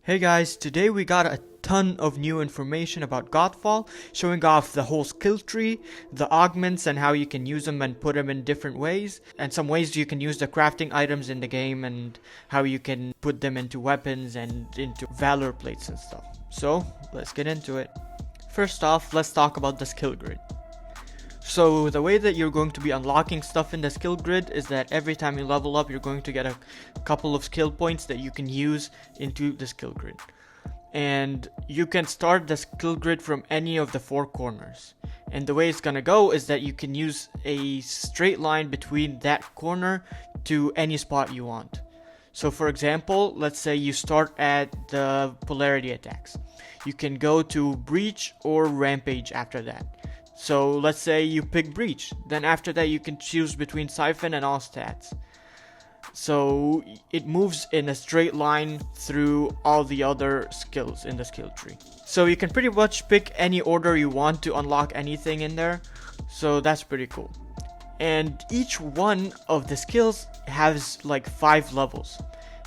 Hey guys, today we got a ton of new information about Godfall, showing off the whole skill tree, the augments and how you can use them and put them in different ways, and some ways you can use the crafting items in the game and how you can put them into weapons and into valor plates and stuff. So, let's get into it. First off, let's talk about the skill grid. So the way that you're going to be unlocking stuff in the skill grid is that every time you level up, you're going to get a couple of skill points that you can use into the skill grid. And you can start the skill grid from any of the four corners. And the way it's gonna go is that you can use a straight line between that corner to any spot you want. So for example, let's say you start at the polarity attacks. You can go to breach or rampage after that. So let's say you pick breach, then after that you can choose between siphon and all stats. So it moves in a straight line through all the other skills in the skill tree. So you can pretty much pick any order you want to unlock anything in there. So that's pretty cool. And each one of the skills has like 5 levels.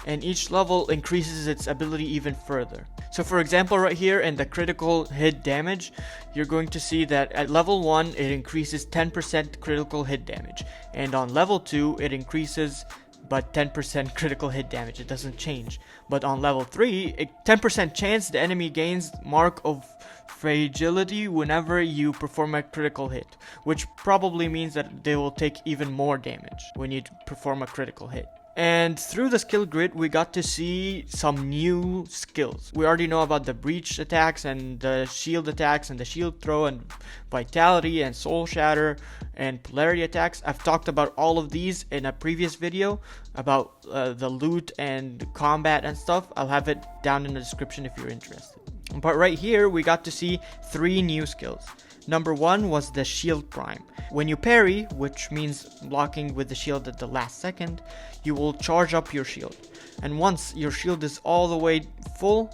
And each level increases its ability even further. So for example, right here in the critical hit damage, you're going to see that at level 1 it increases 10% critical hit damage, and on level 2 it increases but 10% critical hit damage. It doesn't change. But on level 3, 10% chance the enemy gains mark of fragility whenever you perform a critical hit, which probably means that they will take even more damage when you perform a critical hit. And through the skill grid, we got to see some new skills. We already know about the breach attacks and the shield attacks and the shield throw and vitality and soul shatter and polarity attacks. I've talked about all of these in a previous video about the loot and combat and stuff. I'll have it down in the description if you're interested. But right here, we got to see 3 new skills. Number 1 was the shield prime. When you parry, which means blocking with the shield at the last second, you will charge up your shield. And once your shield is all the way full,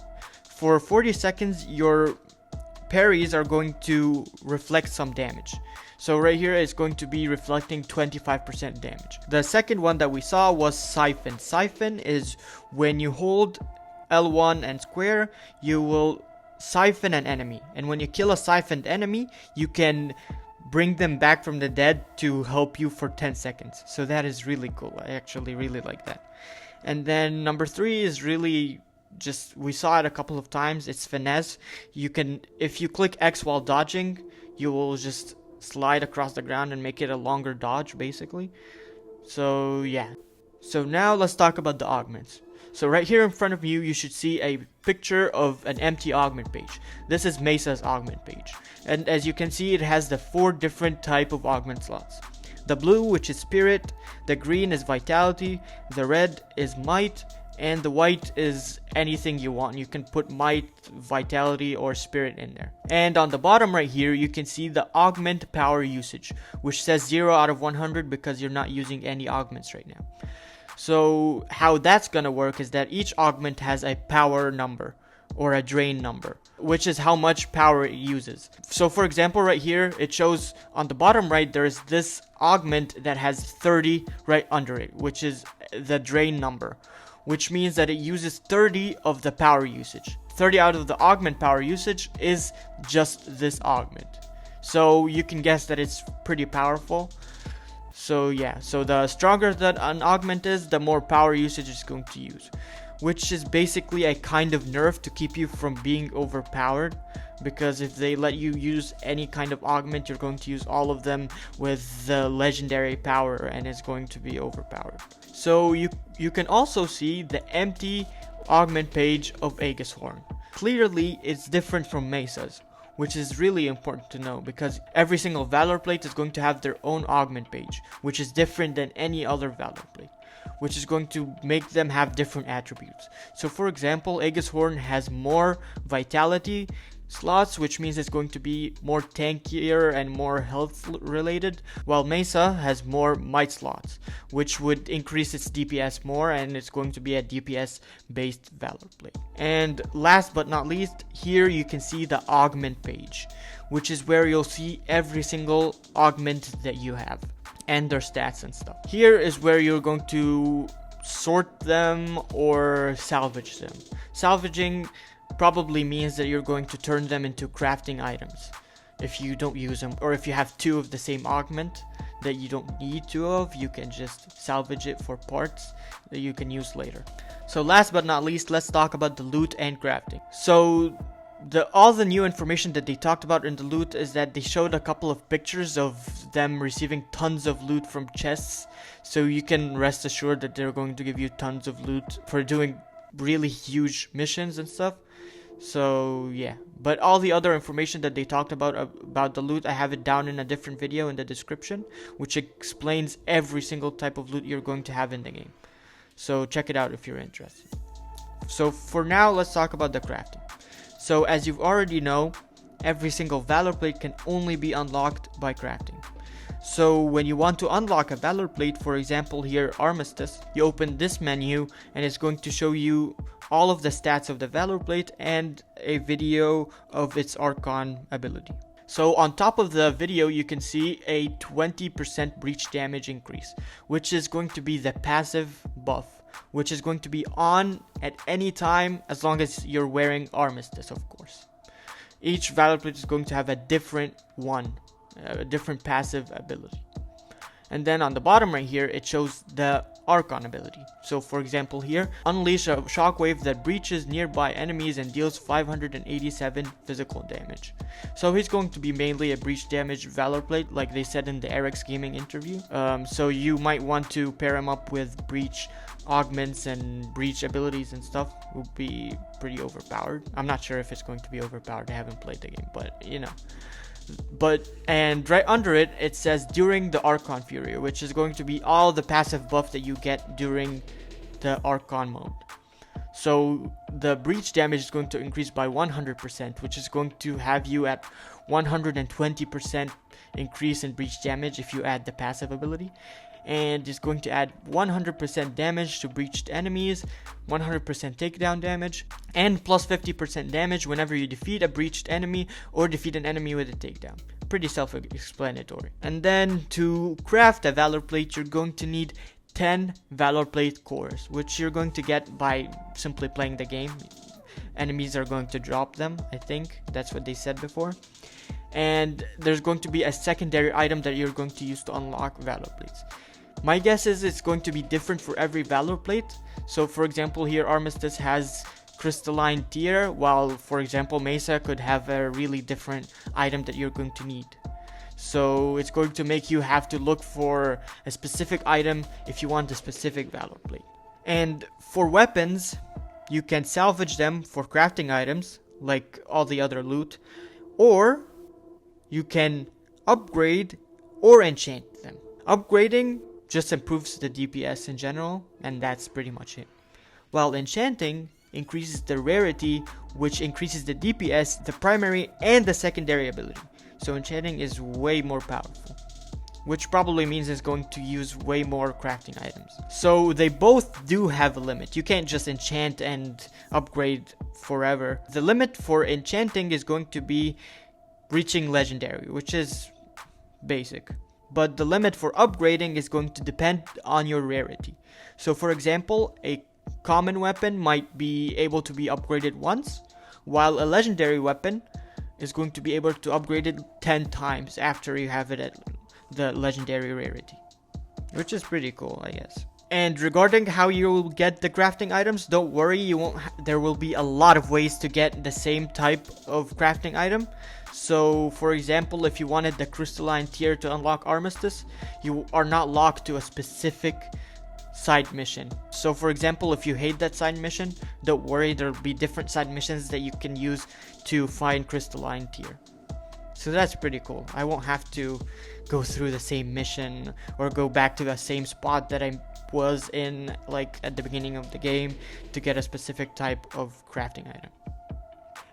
for 40 seconds your parries are going to reflect some damage. So right here it's going to be reflecting 25% damage. The second one that we saw was siphon. Siphon is when you hold L1 and square, you will siphon an enemy, and when you kill a siphoned enemy, you can bring them back from the dead to help you for 10 seconds. So that is really cool. I actually really like that. And then number 3 is really just, we saw it a couple of times, it's finesse. You can, if you click X while dodging, you will just slide across the ground and make it a longer dodge basically. So yeah. So now let's talk about the augments. So right here in front of you, you should see a picture of an empty augment page. This is Mesa's augment page. And as you can see, it has the 4 different type of augment slots. The blue, which is spirit, the green is vitality, the red is might, and the white is anything you want. You can put might, vitality, or spirit in there. And on the bottom right here, you can see the augment power usage, which says 0 out of 100 because you're not using any augments right now. So how that's gonna work is that each augment has a power number or a drain number, which is how much power it uses. So for example, right here it shows on the bottom right there's this augment that has 30 right under it, which is the drain number, which means that it uses 30 of the power usage. 30 out of the augment power usage is just this augment. So you can guess that it's pretty powerful. So yeah, so the stronger that an augment is, the more power usage it's going to use, which is basically a kind of nerf to keep you from being overpowered, because if they let you use any kind of augment, you're going to use all of them with the legendary power and it's going to be overpowered. So you can also see the empty augment page of Aegis Horn. Clearly it's different from Mesa's, which is really important to know because every single valor plate is going to have their own augment page, which is different than any other valor plate, which is going to make them have different attributes. So for example, Aegis Horn has more vitality slots, which means it's going to be more tankier and more health related, while Mesa has more might slots, which would increase its DPS more, and it's going to be a DPS based valor plate. And last but not least, here you can see the augment page, which is where you'll see every single augment that you have and their stats and stuff. Here is where you're going to sort them or salvage them. Salvaging probably means that you're going to turn them into crafting items if you don't use them, or if you have two of the same augment that you don't need two of, you can just salvage it for parts that you can use later. So last but not least, let's talk about the loot and crafting. So all the new information that they talked about in the loot is that they showed a couple of pictures of them receiving tons of loot from chests, so you can rest assured that they're going to give you tons of loot for doing really huge missions and stuff. So yeah, but all the other information that they talked about the loot, I have it down in a different video in the description, which explains every single type of loot you're going to have in the game. So check it out if you're interested. So for now, let's talk about the crafting. So as you already know, every single valor plate can only be unlocked by crafting. So when you want to unlock a valor plate, for example here Armistice, you open this menu and it's going to show you all of the stats of the valor plate and a video of its Archon ability. So on top of the video you can see a 20% breach damage increase, which is going to be the passive buff, which is going to be on at any time as long as you're wearing Armistice, of course. Each valor plate is going to have a different passive ability. And then on the bottom right here, it shows the Archon ability. So for example here, unleash a shockwave that breaches nearby enemies and deals 587 physical damage. So he's going to be mainly a breach damage valor plate, like they said in the Eric's Gaming interview. So you might want to pair him up with breach augments and breach abilities and stuff. Will be pretty overpowered. I'm not sure if it's going to be overpowered. I haven't played the game, but you know. And right under it, it says during the Archon Fury, which is going to be all the passive buff that you get during the Archon mode. So the breach damage is going to increase by 100%, which is going to have you at 120% increase in breach damage if you add the passive ability. And it's going to add 100% damage to breached enemies, 100% takedown damage, and plus 50% damage whenever you defeat a breached enemy or defeat an enemy with a takedown. Pretty self-explanatory. And then to craft a valor plate, you're going to need 10 valor plate cores, which you're going to get by simply playing the game. Enemies are going to drop them, I think. That's what they said before. And there's going to be a secondary item that you're going to use to unlock valor plates. My guess is it's going to be different for every valor plate. So for example here Armistice has crystalline tier, while for example Mesa could have a really different item that you're going to need. So it's going to make you have to look for a specific item if you want a specific valor plate. And for weapons, you can salvage them for crafting items like all the other loot, or you can upgrade or enchant them. Upgrading just improves the DPS in general, and that's pretty much it. While enchanting increases the rarity, which increases the DPS, the primary and the secondary ability. So enchanting is way more powerful, which probably means it's going to use way more crafting items. So they both do have a limit. You can't just enchant and upgrade forever. The limit for enchanting is going to be reaching legendary, which is basic. But the limit for upgrading is going to depend on your rarity. So for example, a common weapon might be able to be upgraded once, while a legendary weapon is going to be able to upgrade it 10 times after you have it at the legendary rarity, which is pretty cool, I guess. And regarding how you will get the crafting items, don't worry, there will be a lot of ways to get the same type of crafting item. So for example, if you wanted the crystalline tier to unlock Armistice, you are not locked to a specific side mission. So for example, if you hate that side mission, don't worry, there will be different side missions that you can use to find crystalline tier. So that's pretty cool. I won't have to go through the same mission or go back to the same spot that I was in like at the beginning of the game to get a specific type of crafting item.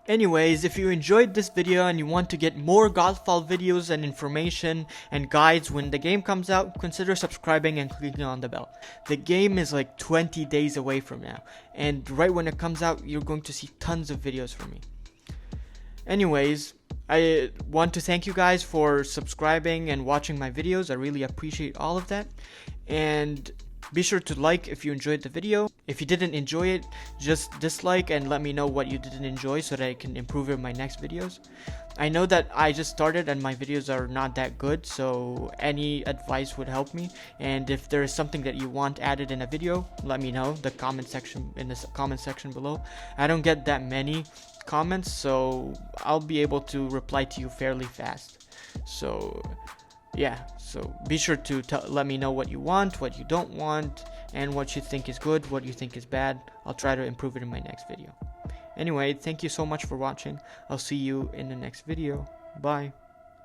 Anyways, if you enjoyed this video and you want to get more Godfall videos and information and guides when the game comes out, consider subscribing and clicking on the bell. The game is like 20 days away from now, and right when it comes out, you're going to see tons of videos from me. Anyways, I want to thank you guys for subscribing and watching my videos. I really appreciate all of that. And Be sure to like if you enjoyed the video. If you didn't enjoy it, just dislike and let me know what you didn't enjoy so that I can improve in my next videos. I know that I just started and my videos are not that good, so any advice would help me. And if there is something that you want added in a video, let me know in the comment section below. I don't get that many comments, so I'll be able to reply to you fairly fast. So yeah, so be sure to let me know what you want, what you don't want, and what you think is good, what you think is bad. I'll try to improve it in my next video. Anyway, thank you so much for watching. I'll see you in the next video. Bye.